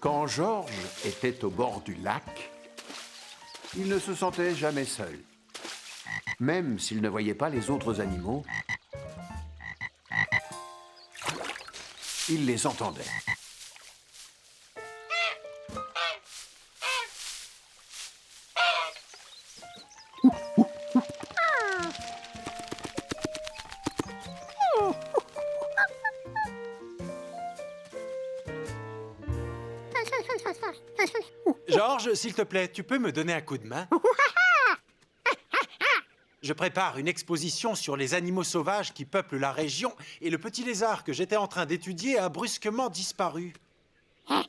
Quand Georges était au bord du lac, il ne se sentait jamais seul. Même s'il ne voyait pas les autres animaux, il les entendait. Georges, s'il te plaît, tu peux me donner un coup de main? Je prépare une exposition sur les animaux sauvages qui peuplent la région et le petit lézard que j'étais en train d'étudier a brusquement disparu. Hein?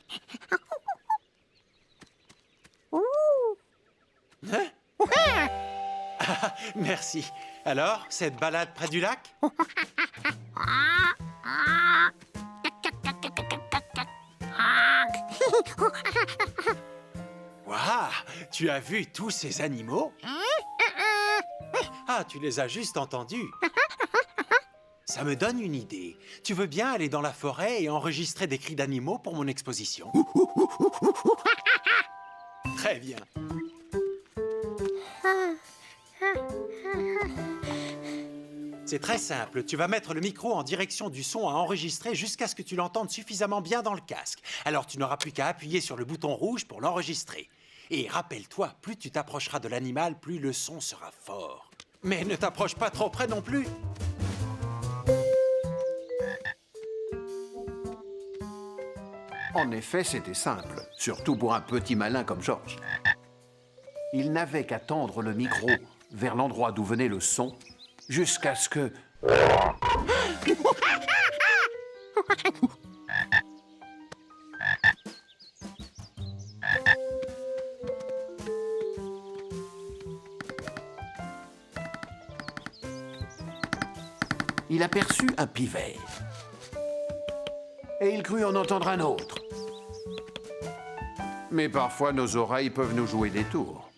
Ah, merci. Alors, cette balade près du lac? Waouh! Tu as vu tous ces animaux? Ah, tu les as juste entendus. Ça me donne une idée. Tu veux bien aller dans la forêt et enregistrer des cris d'animaux pour mon exposition? Très bien. C'est très simple. Tu vas mettre le micro en direction du son à enregistrer jusqu'à ce que tu l'entendes suffisamment bien dans le casque. Alors, tu n'auras plus qu'à appuyer sur le bouton rouge pour l'enregistrer. Et rappelle-toi, plus tu t'approcheras de l'animal, plus le son sera fort. Mais ne t'approche pas trop près non plus. En effet, c'était simple, surtout pour un petit malin comme Georges. Il n'avait qu'à tendre le micro vers l'endroit d'où venait le son, jusqu'à ce que... Il aperçut un pivert. Et il crut en entendre un autre. Mais parfois, nos oreilles peuvent nous jouer des tours.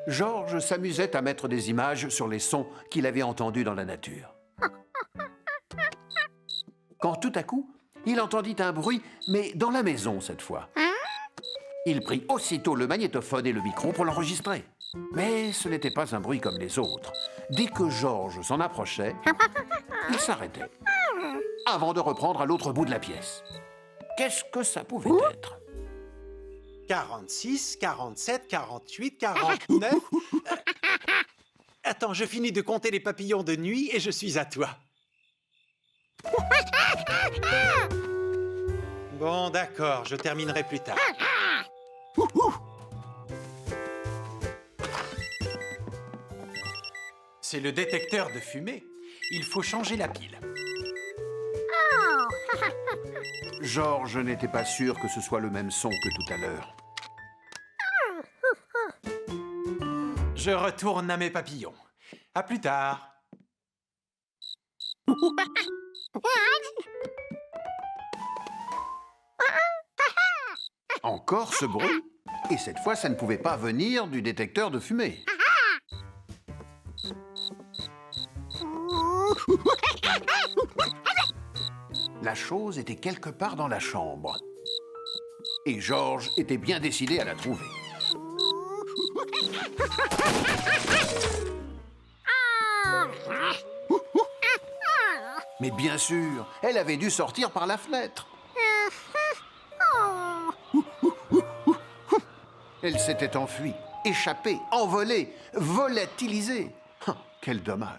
Georges s'amusait à mettre des images sur les sons qu'il avait entendus dans la nature. Quand tout à coup, il entendit un bruit, mais dans la maison cette fois. Il prit aussitôt le magnétophone et le micro pour l'enregistrer. Mais ce n'était pas un bruit comme les autres. Dès que Georges s'en approchait, il s'arrêtait, avant de reprendre à l'autre bout de la pièce. Qu'est-ce que ça pouvait être? 46, 47, 48, 49... Attends, je finis de compter les papillons de nuit et je suis à toi. Bon, d'accord, je terminerai plus tard. C'est le détecteur de fumée. Il faut changer la pile. Georges n'était pas sûr que ce soit le même son que tout à l'heure. Je retourne à mes papillons. À plus tard. Encore ce bruit? Et cette fois, ça ne pouvait pas venir du détecteur de fumée. La chose était quelque part dans la chambre. Et Georges était bien décidé à la trouver. Mais bien sûr, elle avait dû sortir par la fenêtre. Elle s'était enfuie, échappée, envolée, volatilisée. Quel dommage.